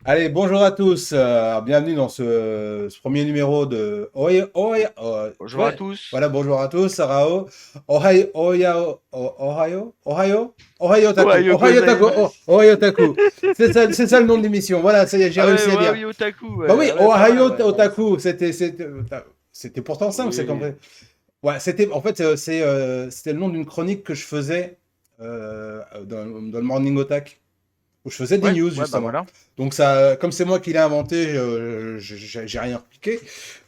Allez, bonjour à tous. Bienvenue dans ce premier numéro de Bonjour à ouais, tous. voilà, bonjour à tous. Rao. Ohio Taku. Ohayou Ohio Taku. gozaimasu. Ohio Taku. C'est ça le nom de l'émission. Voilà, ça y est, j'ai Ah ouais, réussi à ouais, dire. oui, otaku, Bah ouais. oui, Ah ouais, pas mal, Ohio ouais. Non, Otaku. C'était pourtant simple, c'est oui. compris. Ouais, en fait, c'était le nom d'une chronique que je faisais dans le Morning Otak où je faisais des Ouais, news ouais, bah justement. voilà. Donc ça, comme c'est moi qui l'ai inventé, j'ai rien repiqué.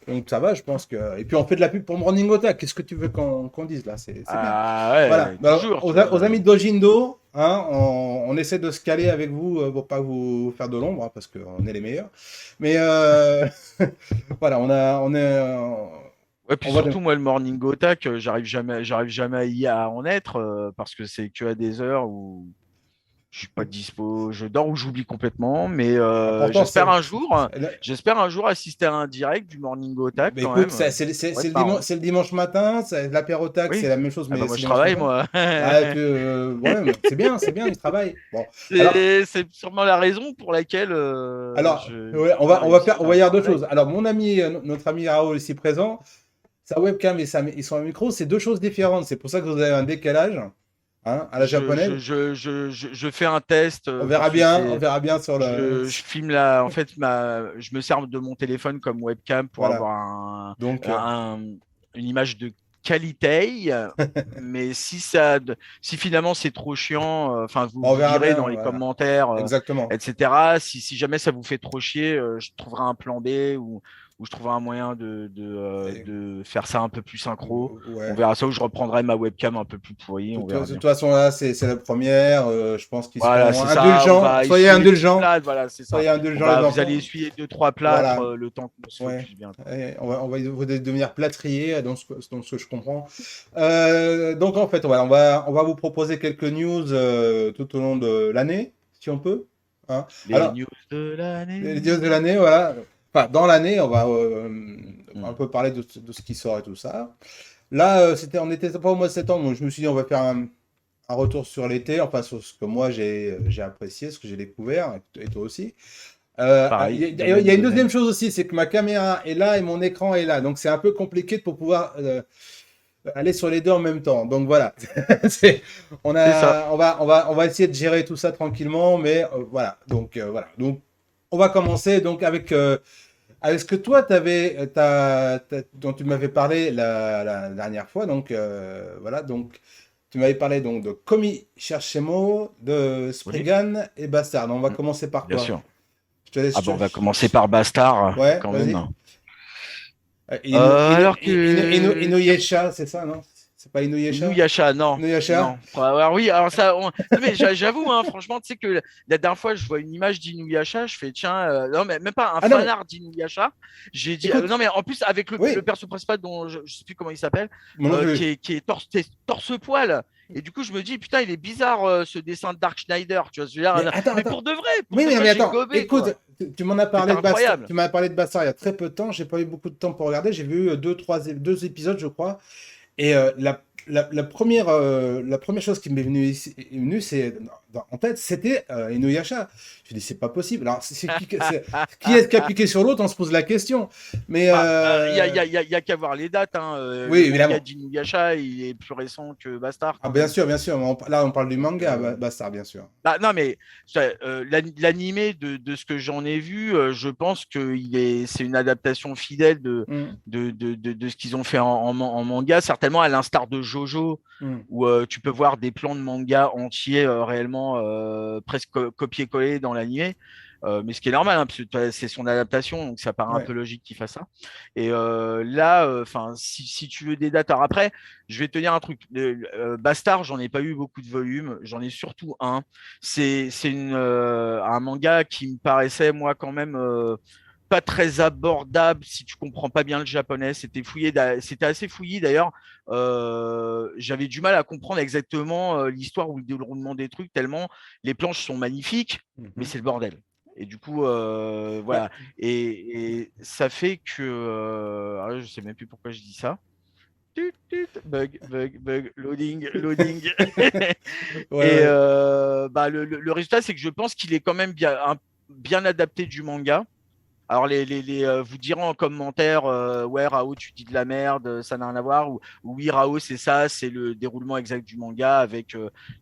Donc ça va, je pense que. Et puis on fait de la pub pour Morning Otak. Qu'est-ce que tu veux qu'on dise là? C'est bien. Ah Voilà. ouais, Alors, toujours, tu aux vois. amis de Dojindo, hein, on essaie de se caler avec vous pour pas vous faire de l'ombre, hein, parce qu'on est les meilleurs. Mais voilà, Ouais, puis on va. surtout, moi, le morning attack, j'arrive jamais à en être parce que c'est que à des heures où je suis pas dispo, je dors ou j'oublie complètement. Mais Pourtant, j'espère un jour assister à un direct du morning attack mais quand écoute, même. c'est Ça va être dimanche, marrant. c'est le dimanche matin, l'apéro tac, c'est Oui. la même chose, Ah bah mais moi, c'est je dimanche travaille, matin. moi. Ah, ouais, mais c'est bien, il travaille. Bon, alors, C'est sûrement la raison pour laquelle ouais, j'ai pas réussi on va à dire faire deux avec. choses. Alors, mon ami, notre ami Raoul ici présent, sa webcam et son micro, c'est deux choses différentes. C'est pour ça que vous avez un décalage, hein, à la japonaise. Je fais un test parce que On c'est. verra bien sur le. Je filme la. En fait, je me sers de mon téléphone comme webcam pour Voilà. avoir Donc, un- une image de qualité. Mais si finalement c'est trop chiant, enfin on vous verra direz bien, dans les voilà. commentaires, Exactement. etc. Si jamais ça vous fait trop chier, je trouverai un plan B ou je trouverai un moyen Et- de faire ça un peu plus synchro. On ouais. verra ça ou je reprendrai ma webcam un peu plus pourrie, on verra De bien. toute façon, là, c'est la première. Je pense qu'ils Voilà, seront c'est ça. On indulgents. va Soyez essuyer les petites indulgents. plâtres. Voilà, c'est ça. Soyez indulgents, les Vous allez enfants. essuyer deux, trois plâtres Voilà. le temps qu'on se Ouais. focus bien, quoi. Et vous devenir plâtrier, dans ce que je comprends. Donc, en fait, voilà, on va vous proposer quelques news tout au long de l'année, si on peut. Hein. Les Alors, news de les news de l'année. l'année, voilà. Enfin, dans l'année, on va un Hmm. peu parler de ce qui sort et tout ça. Là, on était pas au mois de septembre, donc je me suis dit, on va faire un retour sur l'été, enfin sur ce que moi j'ai apprécié, ce que j'ai découvert, et toi aussi. Pareil, Il de y même, a une de deuxième même. chose aussi, c'est que ma caméra est là et mon écran est là. Donc c'est un peu compliqué pour pouvoir aller sur les deux en même temps. Donc voilà. C'est- C'est ça. on va essayer de gérer tout ça tranquillement, mais voilà. Donc voilà. Donc on va commencer donc avec ce que toi dont tu m'avais parlé la dernière fois. Donc voilà. Donc tu m'avais parlé donc de Komi Cherchemo, de Oui, Spriggan et Bastard. On va hmm, commencer par bien quoi? sûr. Je te laisse. Ah bon, on va commencer par Bastard, Ouais, quand même. vas-y. Alors que Inuyasha, c'est ça, non? C'est pas Inuyasha? Inuyasha, non. Inuyasha? Non. Alors oui, alors ça. Non, mais j'avoue, hein, franchement, tu sais que la dernière fois, je vois une image d'Inuyasha, je fais tiens, non, mais même pas un Ah non, mais fanart d'Inuyasha. J'ai dit, non, écoute, mais en plus, avec le oui, perso principal dont je sais plus comment il s'appelle, moi non plus. qui est torse-poil. Et du coup, je me dis, putain, il est bizarre ce dessin de Dark Schneider, tu vois, je veux Mais dire, attends, mais attends. pour Oui, de vrai, mais j'ai attends, gobé, écoute, quoi. tu m'en as C'était parlé de Bastard, incroyable. tu m'as parlé de Bastard il y a très peu de temps, j'ai pas eu beaucoup de temps pour regarder, j'ai vu deux épisodes, je crois. Et la première chose qui m'est venue en tête, c'était Inuyasha. Je dis, c'est pas possible. Alors, qui est-ce qui a piqué sur l'autre? On se pose la question. Mais Bah, y a qu'à voir les dates, hein. oui, Le manga évidemment. d'Inuyasha, il est plus récent que Bastard, Ah, quand même. bien sûr. Là, on parle du Donc, manga, Bastard, bien sûr. bah, non, mais l'animé de ce que j'en ai vu, je pense que c'est une adaptation fidèle Hmm, de ce qu'ils ont fait en manga, certainement à l'instar de Jojo, hmm. où tu peux voir des plans de manga entiers réellement presque copier-coller dans l'animé. Mais ce qui est normal, hein, parce que c'est son adaptation, donc ça paraît un Ouais. peu logique qu'il fasse ça. Et là, enfin, si tu veux des dates, alors après, je vais te dire un truc. Bastard, j'en ai pas eu beaucoup de volumes, j'en ai surtout un. C'est un manga qui me paraissait, moi, quand même pas très abordable si tu comprends pas bien le japonais. C'était assez fouillé d'ailleurs. J'avais du mal à comprendre exactement l'histoire ou le déroulement des trucs, tellement les planches sont magnifiques, mais Mhm. c'est le bordel. Et du coup, Bah, voilà. Et ça fait que. Je sais même plus pourquoi je dis ça. Bug, loading. ouais, Et ouais. bah, le résultat, c'est que je pense qu'il est quand même bien, bien adapté du manga. Alors, vous direz en commentaire, ouais, Rao, tu dis de la merde, ça n'a rien à voir. Ou oui, Rao, c'est ça, c'est le déroulement exact du manga avec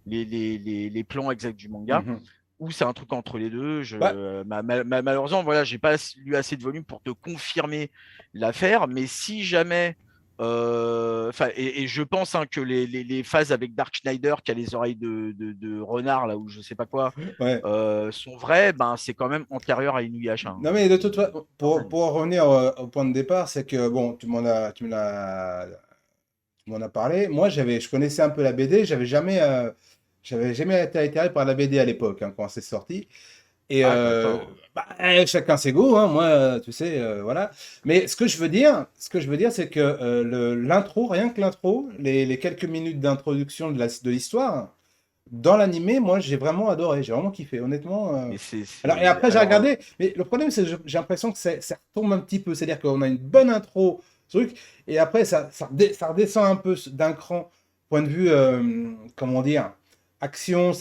les plans exacts du manga. Mhm. Ou c'est un truc entre les deux. Bah, Malheureusement, voilà, j'ai pas lu assez de volume pour te confirmer l'affaire. Mais si jamais, et je pense hein, que les phases avec Dark Schneider qui a les oreilles de renard là ou je sais pas quoi ouais. sont vraies, ben c'est quand même antérieur à Inuyasha. Hein. Non, mais de toute façon, Certain. pour en revenir au point de départ, c'est que, bon, tu m'en as parlé. Moi, je connaissais un peu la BD, j'avais jamais été attiré par la BD à l'époque, hein, quand c'est sorti. Et Ah d'accord. bah, chacun ses goûts, hein, moi, tu sais, voilà. Mais ce que je veux dire, c'est que l'intro, rien que l'intro, les quelques minutes d'introduction de l'histoire, dans l'animé, moi, j'ai vraiment adoré, j'ai vraiment kiffé, honnêtement. Mais Alors, et après, j'ai alors regardé, mais le problème, c'est que j'ai l'impression que ça retombe un petit peu, c'est-à-dire qu'on a une bonne intro, truc, et après, ça redescend un peu d'un cran, point de vue, comment dire, action,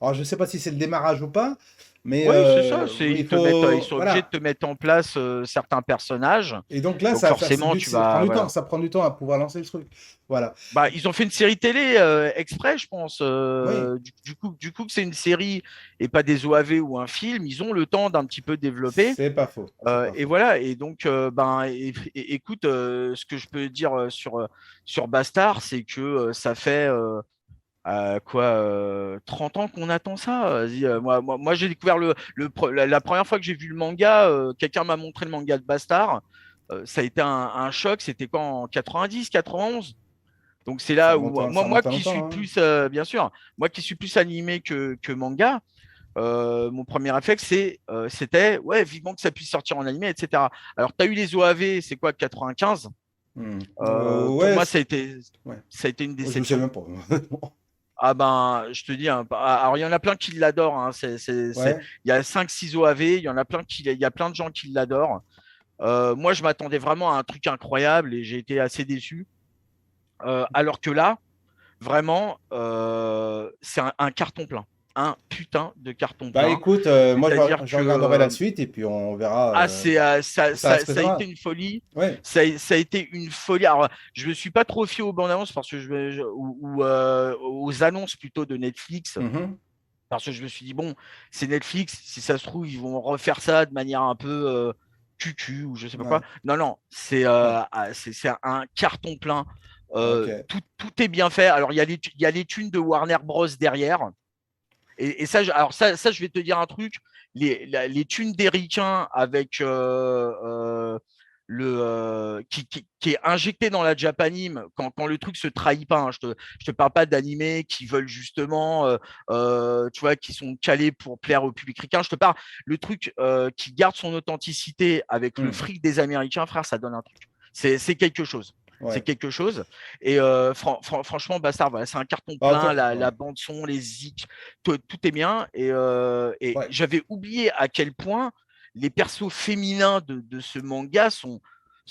alors, je sais pas si c'est le démarrage ou pas, mais oui, c'est ça. il Ils faut, sont obligés de voilà. te mettre en place certains personnages. Et donc là, Donc forcément, tu ça prend vas du temps, voilà. ça prend du temps à pouvoir lancer le truc. Voilà. Bah, ils ont fait une série télé exprès, je pense. Oui, Du coup, que c'est une série et pas des OAV ou un film, ils ont le temps d'un petit peu développer. c'est pas faux, c'est pas Et faux. voilà. Et donc, écoute, ce que je peux dire sur Bastard, c'est que ça fait 30 ans qu'on attend ça. Vas-y, moi, j'ai découvert la première fois que j'ai vu le manga, quelqu'un m'a montré le manga de Bastard. Ça a été un choc. C'était quand en 90, 91. Donc c'est là où Ça remonte à qui suis longtemps, hein. plus, bien sûr, moi qui suis plus animé que manga, mon premier réflexe c'était ouais, vivement que ça puisse sortir en animé, etc. Alors tu as eu les OAV, c'est quoi, 95? Hmm. Pour Ouais, moi, ouais. ça a été une Oh, je me souviens déception. même pas. Ah ben, je te dis, hein, alors il y en a plein qui l'adorent. Hein, Ouais. il y a 5-6 OAV, il y en a plein il y a plein de gens qui l'adorent. Moi, je m'attendais vraiment à un truc incroyable et j'ai été assez déçu. Alors que là, vraiment, c'est un carton plein. Un putain de carton Bah plein. écoute, moi C'est-à-dire je que regarderai la suite et puis on verra où ça se ça a été faisera. une folie. Ouais. Ça a été une folie. Alors, je me suis pas trop fié aux bandes annonces parce que aux annonces plutôt de Netflix. Mhm. Parce que je me suis dit, bon, c'est Netflix, si ça se trouve, ils vont refaire ça de manière un peu cucu ou je sais pas quoi. Ouais. Non, non, Ouais. c'est un carton plein. Ok. Tout est bien fait. Alors, il y a les thunes de Warner Bros. Derrière. Et ça, alors ça, je vais te dire un truc. Les thunes d'Ericain avec qui est injecté dans la Japanime quand le truc se trahit pas. Hein, je te parle pas d'animés qui veulent justement, tu vois, qui sont calés pour plaire au public ricain. Je te parle le truc qui garde son authenticité avec le Hmm. fric des Américains, frère, ça donne un truc. C'est quelque chose. C'est Ouais. quelque chose. Et franchement, Bastard, voilà, c'est un carton Bah, plein. La ouais. bande son, les zik, tout est bien. Et Ouais. j'avais oublié à quel point les persos féminins de ce manga sont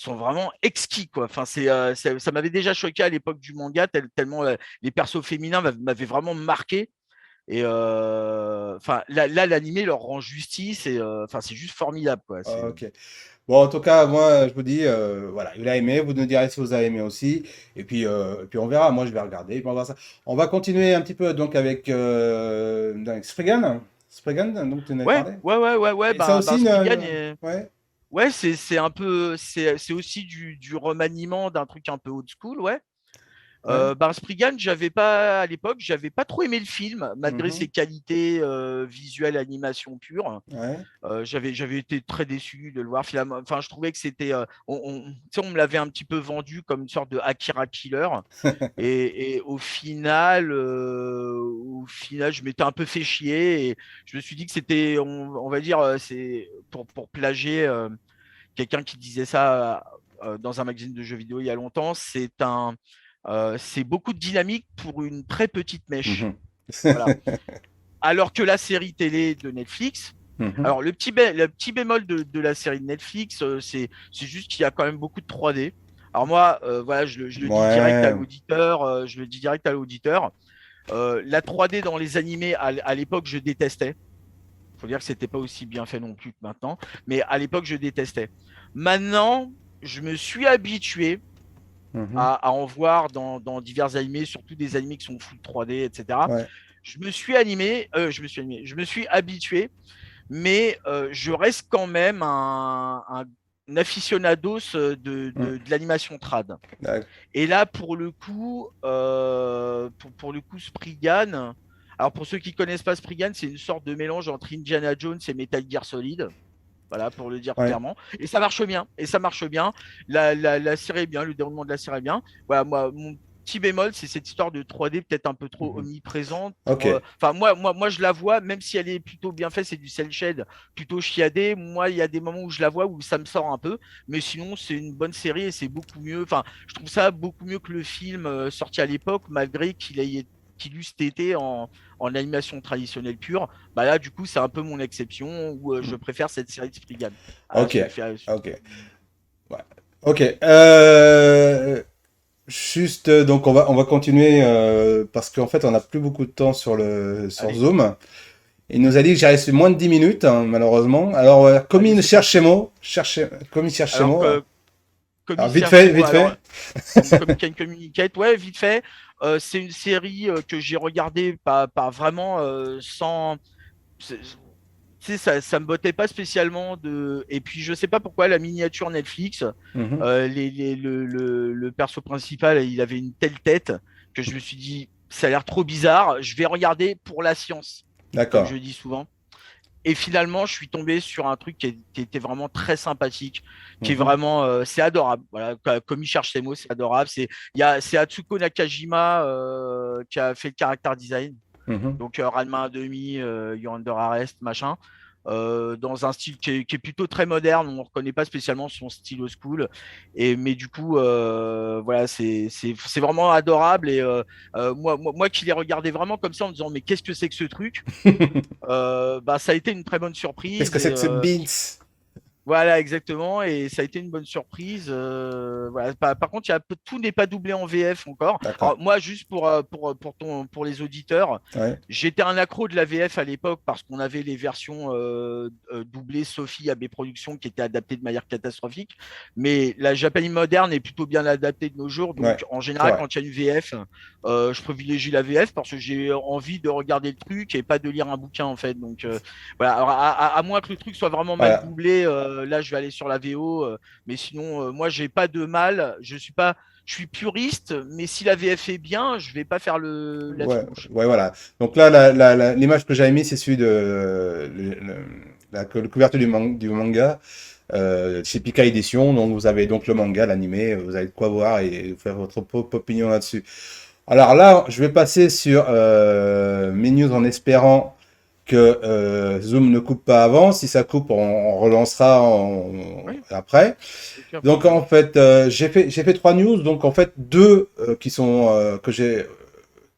vraiment exquis, quoi. Enfin, ça m'avait déjà choqué à l'époque du manga, tellement les persos féminins m'avaient vraiment marqué. Et enfin, là, l'animé leur rend justice et enfin, c'est juste formidable, quoi. Ok. Bon, en tout cas, moi, je vous dis, voilà, il a aimé, vous nous direz si vous avez aimé aussi, et puis on verra, moi je vais regarder, et puis on va voir ça. On va continuer un petit peu donc avec Spriggan, Spriggan, donc tu en as parlé. Ouais. Et ça aussi, Spriggan, ouais, ouais, c'est un peu, c'est aussi du remaniement d'un truc un peu old school, ouais. ouais, Spriggan, j'avais pas à l'époque, j'avais pas trop aimé le film, malgré mhm, ses qualités visuelles, animation pure. ouais, J'avais été très déçu de le voir finalement. Enfin, je trouvais que c'était, tu sais, on me l'avait un petit peu vendu comme une sorte de Akira killer. Et au final, je m'étais un peu fait chier et je me suis dit que c'était, on va dire, c'est pour plagier quelqu'un qui disait ça dans un magazine de jeux vidéo il y a longtemps. C'est beaucoup de dynamique pour une très petite mèche. mhm. Voilà. Alors que la série télé de Netflix, Mhm. alors le petit bémol de la série de Netflix, c'est juste qu'il y a quand même beaucoup de 3D. Alors moi, voilà, je le dis direct à Ouais, l'auditeur, je le dis direct à l'auditeur. La 3D dans les animés à l'époque, je détestais. Faut dire que c'était pas aussi bien fait non plus que maintenant. Mais à l'époque, je détestais. Maintenant, je me suis habitué Mhm. à en voir dans divers animés, surtout des animés qui sont full 3D, etc. Ouais. Je me suis habitué, mais je reste quand même un aficionados Mm. de l'animation trad. D'accord. Et là, pour le coup, Spriggan. Alors pour ceux qui connaissent pas Spriggan, c'est une sorte de mélange entre Indiana Jones et Metal Gear Solid. Voilà, pour le dire Ouais. clairement. Et ça marche bien. Et ça marche bien. La série est bien. Le déroulement de la série est bien. Voilà, moi, mon petit bémol, c'est cette histoire de 3D peut-être un peu trop Mhm. omniprésente. Ok. Enfin, moi, je la vois, même si elle est plutôt bien faite, c'est du cel shade, plutôt chiadé. Moi, il y a des moments où je la vois où ça me sort un peu. Mais sinon, c'est une bonne série et c'est beaucoup mieux. Enfin, je trouve ça beaucoup mieux que le film sorti à l'époque, malgré qu'il eût été en animation traditionnelle pure. Bah là, du coup, c'est un peu mon exception où je Mm. préfère cette série de Spriggan à Ok. celui fait. Ok. Ouais. Ok. Juste, donc on va continuer parce qu'en fait, on n'a plus beaucoup de temps sur Allez, Zoom. Il nous a dit que j'allais sur moins de 10 minutes, hein, malheureusement. Alors, comme allez, il c'est cherche chez parti. moi, comme il cherche chez Alors moi. que Alors, vite Commissaire fait, chez moi, vite alors fait. Comme Can Communicate, ouais, vite fait. C'est une série que j'ai regardée pas vraiment sans. Tu sais, ça me bottait pas spécialement de. Et puis je sais pas pourquoi la miniature Netflix, Mhm. le perso principal, il avait une telle tête que je me suis dit, ça a l'air trop bizarre. Je vais regarder pour la science, comme D'accord. je dis souvent. Et finalement, je suis tombé sur un truc qui était vraiment très sympathique, qui est Mhm. vraiment, c'est adorable. Voilà, comme il cherche ses mots, c'est adorable. C'est Atsuko Nakajima qui a fait le character design. Mhm. Donc Ranma 1,5, You're Under Arrest, machin. Dans un style qui est plutôt très moderne, on ne reconnaît pas spécialement son style au school, mais du coup, voilà, c'est vraiment adorable. Et moi qui l'ai regardé vraiment comme ça en me disant, mais qu'est-ce que c'est que ce truc? Bah, ça a été une très bonne Qu'est-ce surprise. que c'est que ce beans? Voilà, exactement. Et ça a été une bonne surprise. Voilà. Par contre, tout n'est pas doublé en VF encore. D'accord. Alors, moi, juste pour les auditeurs, Ouais. j'étais un accro de la VF à l'époque parce qu'on avait les versions doublées Sophie AB Productions qui étaient adaptées de manière catastrophique. Mais la Japanese moderne est plutôt bien adaptée de nos jours. Ouais. Donc, en C'est général, vrai. quand il y a une VF, je privilégie la VF parce que j'ai envie de regarder le truc et pas de lire un bouquin, en fait. Donc, voilà. Alors, à moins que le truc soit vraiment mal Voilà. doublé, là, je vais aller sur la VO. Mais sinon, moi, j'ai pas de mal. Je suis puriste, mais si la VF est bien, je vais pas faire la Ouais, fine bouche. ouais, voilà. Donc là, l'image que j'avais mise, c'est celui de la couverture du manga chez Pika Édition. Donc vous avez donc le manga, l'animé, vous avez de quoi voir et faire votre propre opinion là-dessus. Alors là, je vais passer sur mes news en espérant que Zoom ne coupe pas avant. Si ça coupe, on relancera Oui, après. aucun Donc en problème. fait, j'ai fait trois news. Donc en fait, deux qui sont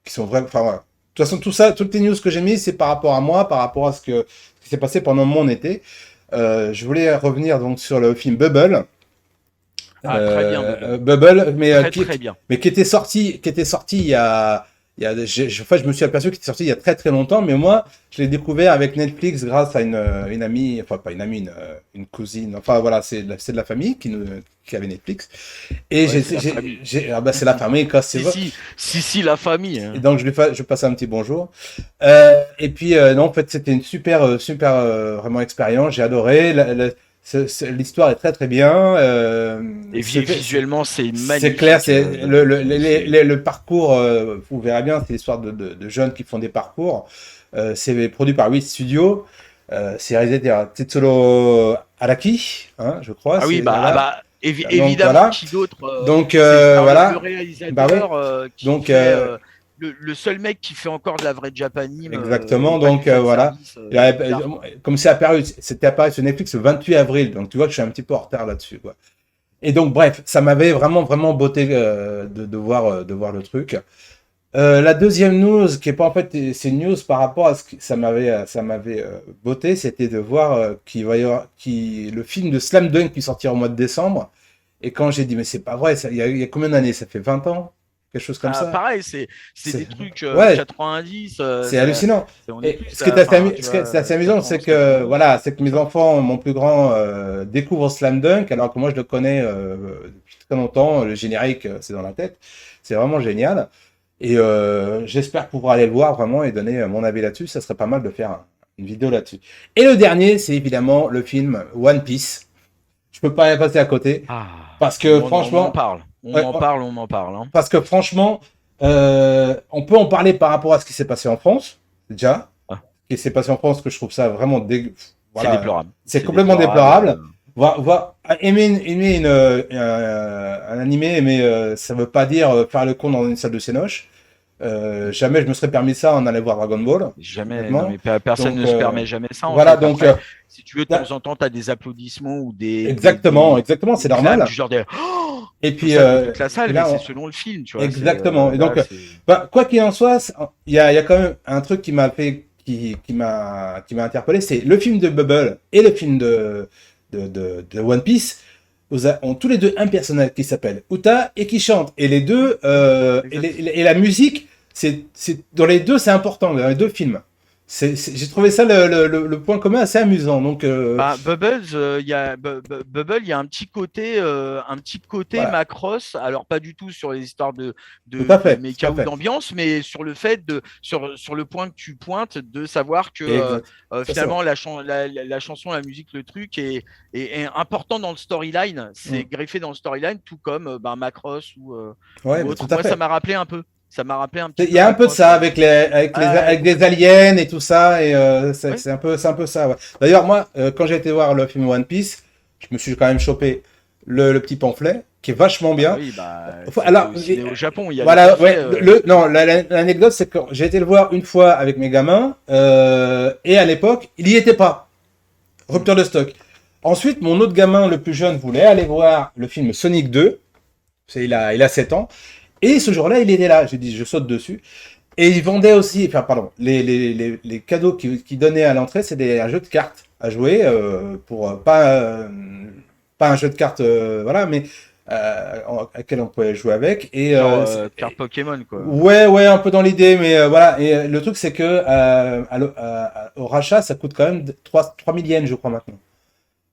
qui sont vraiment. Enfin voilà. De toute façon, tout ça, toutes les news que j'ai mises, c'est par rapport à moi, par rapport à ce qui s'est passé pendant mon été. Je voulais revenir donc sur le film Bubble. Ah, très bien, Bubble. Bubble, mais, Très, très bien. qui était sorti enfin, je me suis aperçu qu'il était sorti il y a très très longtemps, mais moi, je l'ai découvert avec Netflix grâce à une amie, enfin pas une amie, une cousine, enfin voilà, c'est de la famille qui avait Netflix. Et Ouais, c'est la famille. ah bah, c'est la famille, quoi, c'est Si, vrai. si, la famille, Et hein. donc je passe un petit bonjour. Et puis non, en fait c'était une super super vraiment expérience. J'ai adoré. L'histoire est très très bien. Et visuellement, c'est C'est clair. magnifique, C'est Bubble. le parcours. Vous verrez bien, c'est l'histoire de jeunes qui font des parcours. C'est produit par 8 Studios. C'est réalisé par Tetsuro Araki, hein, je crois. Ah oui, C'est voilà. Donc évidemment, voilà. qui d'autre Donc c'est alors le voilà. Bah oui. réalisateur qui Donc fait le seul mec qui fait encore de la vraie Japanime exactement, et pas du donc fan voilà. service bizarre, quoi. Comme c'était apparu sur Netflix le 28 avril, donc tu vois que je suis un petit peu en retard là-dessus, quoi. Et donc, bref, ça m'avait vraiment, vraiment botté de voir le truc. La deuxième news, qui est pas en fait, c'est une news par rapport à ce que ça m'avait botté, c'était de voir qu'il va y avoir, le film de Slam Dunk qui sortira au mois de décembre. Et quand j'ai dit, mais c'est pas vrai, il y a combien d'années? Ça fait 20 ans? quelque chose comme ça. Pareil, c'est des C'est trucs ouais, 90, c'est hallucinant. on est Et plus ce qui est à, assez, enfin, tu ce qui est vois, assez amusant, c'est 91, que 92. voilà, c'est que mes enfants, mon plus grand, découvre Slam Dunk, alors que moi je le connais depuis très longtemps. Le générique, c'est dans la tête. C'est vraiment génial. Et j'espère pouvoir aller le voir vraiment et donner mon avis là-dessus. Ça serait pas mal de faire une vidéo là-dessus. Et le dernier, c'est évidemment le film One Piece. Je peux pas y passer à côté Ah, parce que on m'en franchement, parle. ouais, On m'en parle. Hein. parce que franchement, on peut en parler par rapport à ce qui s'est passé en France, déjà. Ah, Ce qui s'est passé en France, que je trouve ça vraiment c'est voilà, déplorable. c'est C'est complètement déplorable. déplorable. Aimer un animé, mais ça veut pas dire faire le con dans une salle de cénoche. Jamais je me serais permis ça en allant voir Dragon Ball, Jamais, non honnêtement. mais personne Donc ne se permet jamais ça en voilà, fait. donc Après, si tu veux, de temps là, en temps, tu as des applaudissements ou exactement, c'est des claps du normal. genre oh Et comme puis, ça de toute la salle, mais là, c'est selon le film, tu vois. C'est exactement. Et là, donc, c'est bah, quoi qu'il en soit, il y a quand même un truc qui m'a fait, qui m'a interpellé, c'est le film de Bubble et le film de One Piece ont tous les deux un personnage qui s'appelle Uta et qui chante. Et les deux, exact. et la musique, dans les deux, c'est important, dans les deux films. J'ai trouvé ça le point commun assez amusant. Donc, Bah, Bubbles, Bubble, il y a un petit côté voilà. Macross. Alors pas du tout sur les histoires Tout à de fait, tout méca à ou fait. d'ambiance, mais sur le fait sur le point que tu pointes de savoir que Exact. Ça, c'est vrai. finalement la chanson, la musique, le truc est important dans le storyline. C'est Mm. greffé dans le storyline, tout comme ben, Macross Ouais, ou mais tout autre. à Moi, ça fait. m'a rappelé un peu. Ça m'a rappelé un petit Il y peu a un peu de Macross. ça avec avec des Complètement. aliens et tout ça, et Ouais. c'est un peu ça. Ouais. D'ailleurs, moi, quand j'ai été voir le film One Piece, je me suis quand même chopé le petit pamphlet, qui est vachement Ah bien. oui, bah, t'es Alors, aussi né au Japon, il y a les voilà, pamphlets. ouais, non, l'anecdote, c'est que j'ai été le voir une fois avec mes gamins, et à l'époque, il y était pas. Hmm. Rupture de stock. Ensuite, mon autre gamin, le plus jeune, voulait aller voir le film Sonic 2. Il a 7 ans. Et ce jour-là, il était là. J'ai dit, je saute dessus. Et ils vendaient aussi, enfin, pardon, les cadeaux qu'ils donnaient à l'entrée, c'est un jeu de cartes à jouer, pour pas un jeu de cartes, voilà, mais à quel on pouvait jouer avec. Et, Genre carte Pokémon, quoi. ouais, un peu dans l'idée, mais voilà. Et le truc, c'est que au rachat, ça coûte quand même 3 000 yens, je crois, maintenant.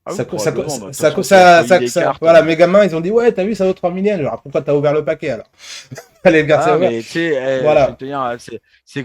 Ah oui, Ça, probablement. Bah, de toute façon, sur la folie des cartes. voilà, mes gamins, ils ont dit, ouais, t'as vu, ça vaut 3 000 yens. Alors, pourquoi t'as ouvert le paquet, alors? Fallait le garder Ah, ouvert. mais tu sais, je vais Voilà. te dire,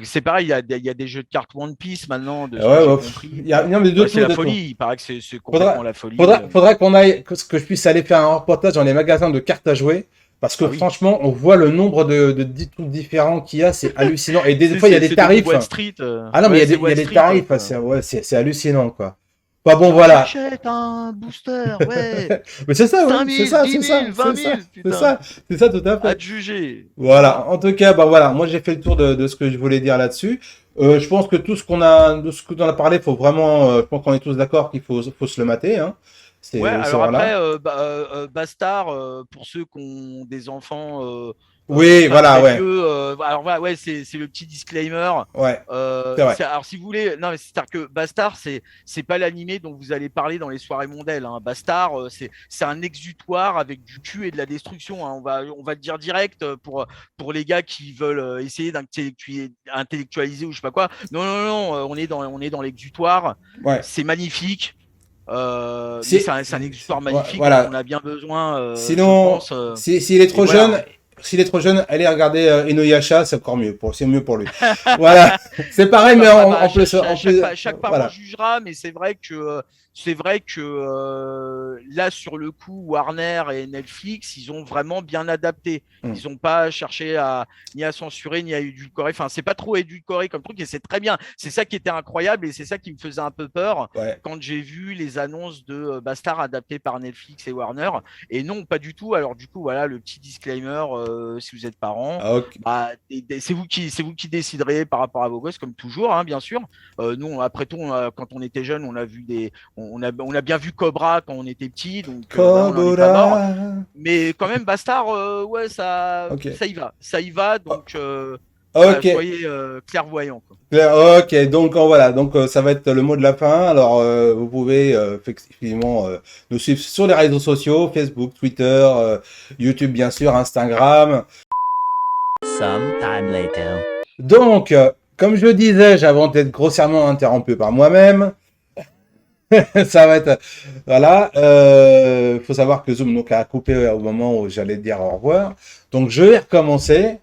c'est pareil, il y a des jeux de cartes One Piece maintenant, de ce que Ouais, j'ai ouais, compris. non, mais de C'est tout, la de tout. folie, il paraît que c'est complètement Faudra, la folie. faudra qu'on aille, que je puisse aller faire un reportage dans les magasins de cartes à jouer. Parce que Ah oui, franchement, on voit le nombre de trucs différents qu'il y a, c'est hallucinant. Et des fois, il y a des c'est devenu tarifs. Wall Street. Ah non, mais Ouais, il c'est y a Wall des Street. tarifs, Quoi. ouais, c'est hallucinant, quoi. Bah bon, Genre, voilà. j'achète un booster, ouais. Mais c'est ça, ouais, 5 000, 10 000, 20 000, c'est putain. ça, c'est ça, tout à À fait. te juger. Voilà. En tout cas, bah voilà, moi j'ai fait le tour de ce que je voulais dire là-dessus. Je pense que tout ce qu'on a, de ce qu'on a parlé, faut vraiment, je pense qu'on est tous d'accord qu'il faut se le mater, hein. Ouais, C'est alors voilà. après, Bastard, pour ceux qui ont des enfants Oui, pas voilà, très ouais, vieux, alors voilà, ouais, c'est le petit disclaimer. ouais, c'est vrai. Alors si vous voulez, non, mais c'est-à-dire que Bastard, c'est pas l'animé dont vous allez parler dans les soirées mondaines. Hein. Bastard, c'est un exutoire avec du cul et de la destruction. Hein. On va le dire direct pour les gars qui veulent essayer d'intellectualiser ou je sais pas quoi. Non, non, non, on est dans l'exutoire. Ouais. C'est magnifique. Mais Si, c'est un exutoire magnifique dont on voilà. a bien besoin, je Sinon, pense. s'il est Et trop jeune, voilà. s'il est trop jeune, allez regarder Inuyasha, c'est encore mieux c'est mieux pour lui. Voilà. C'est pareil, mais Bah, en plus, chaque parent voilà. jugera, mais c'est vrai que là, sur le coup, Warner et Netflix, ils ont vraiment bien adapté. Hmm. Ils n'ont pas cherché ni à censurer, ni à édulcorer. Enfin, c'est pas trop édulcoré comme truc, et c'est très bien. C'est ça qui était incroyable, et c'est ça qui me faisait un peu peur Ouais. quand j'ai vu les annonces de Bastard adaptés par Netflix et Warner. Et non, pas du tout. Alors, du coup, voilà, le petit disclaimer, si vous êtes parent, Ah, ok. bah, c'est vous qui déciderez par rapport à vos gosses, comme toujours, hein, bien sûr. Nous, après tout, quand on était jeunes, on a vu on a bien vu Cobra quand on était petit, donc voilà, on n'en est pas mort. Kobura. Mais quand même, Bastard, ouais, Ok. ça y va. Oh, Donc voilà, ok. soyez clairvoyants. Quoi. Ok, donc voilà, donc ça va être le mot de la fin. Alors vous pouvez effectivement nous suivre sur les réseaux sociaux, Facebook, Twitter, YouTube bien sûr, Instagram. Some time later. Donc, comme je le disais, j'avais été grossièrement interrompu par moi-même. Ça va être... Voilà. Faut savoir que Zoom donc, a coupé au moment où j'allais dire au revoir. Donc, je vais recommencer.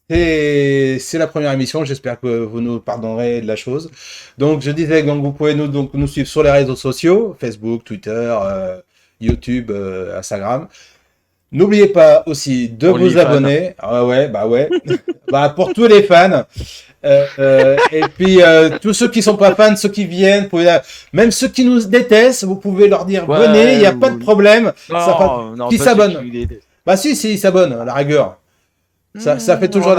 C'est la première émission. J'espère que vous nous pardonnerez de la chose. Donc, je disais que vous pouvez nous suivre sur les réseaux sociaux. Facebook, Twitter, YouTube, Instagram. N'oubliez pas aussi de vous abonner. Ah ouais, bah ouais. Bah, pour tous les fans. Et puis tous ceux qui sont pas fans, ceux qui viennent, même ceux qui nous détestent, vous pouvez leur dire venez, il n'y a pas de problème. Qui s'abonne. Bah si, ils s'abonnent à la rigueur. Ça fait toujours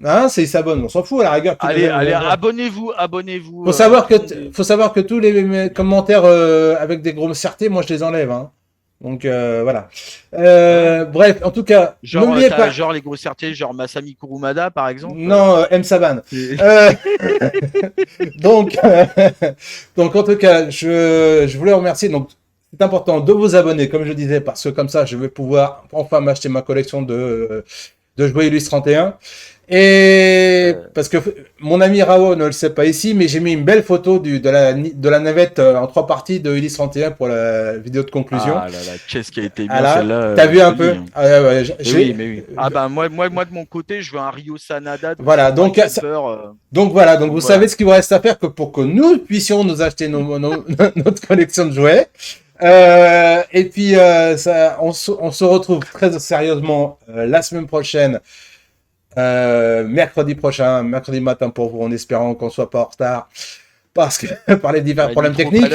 hein, ils s'abonnent, on s'en fout à la rigueur. Allez, abonnez-vous. Faut savoir que tous les commentaires avec des grossièretés, moi je les enlève. Hein. Donc voilà. Bref, en tout cas, n'oubliez pas. Genre les grossièretés, genre Masami Kurumada par exemple. Non, M Saban. Donc en tout cas, je voulais remercier. Donc c'est important de vous abonner, comme je disais, parce que comme ça, je vais pouvoir enfin m'acheter ma collection de jouets Ulysse 31. Et parce que mon ami Rao ne le sait pas ici, mais j'ai mis une belle photo de la navette en 3 parties de Ulysse 31 pour la vidéo de conclusion. Ah là là, qu'est-ce qui a été bien celle-là. T'as vu un peu oui, mais oui. Ah ben moi de mon côté, je veux un Ryo Sanada. Voilà, donc vous savez ce qu'il vous reste à faire pour que nous puissions nous acheter notre collection de jouets. Et puis on se retrouve très sérieusement la semaine prochaine. Mercredi matin pour vous, en espérant qu'on soit pas en retard parce que par les divers problèmes techniques,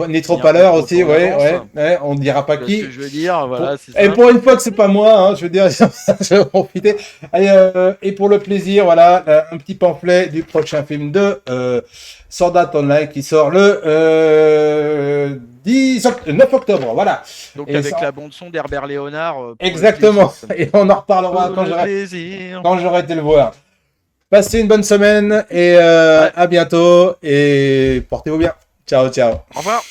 ni trop à l'heure aussi, ouais, on ne dira pas qui. Ce que je veux dire, voilà, et pour une fois que c'est pas moi, hein, je veux dire, je vais profiter. Et pour le plaisir, voilà, un petit pamphlet du prochain film de Sword Art Online qui sort le 9 octobre, voilà. Donc avec la bande son d'Herbert Léonard. Exactement. Et on en reparlera quand j'aurai été le voir. Passez une bonne semaine et à bientôt et portez-vous bien. Ciao, ciao. Au revoir.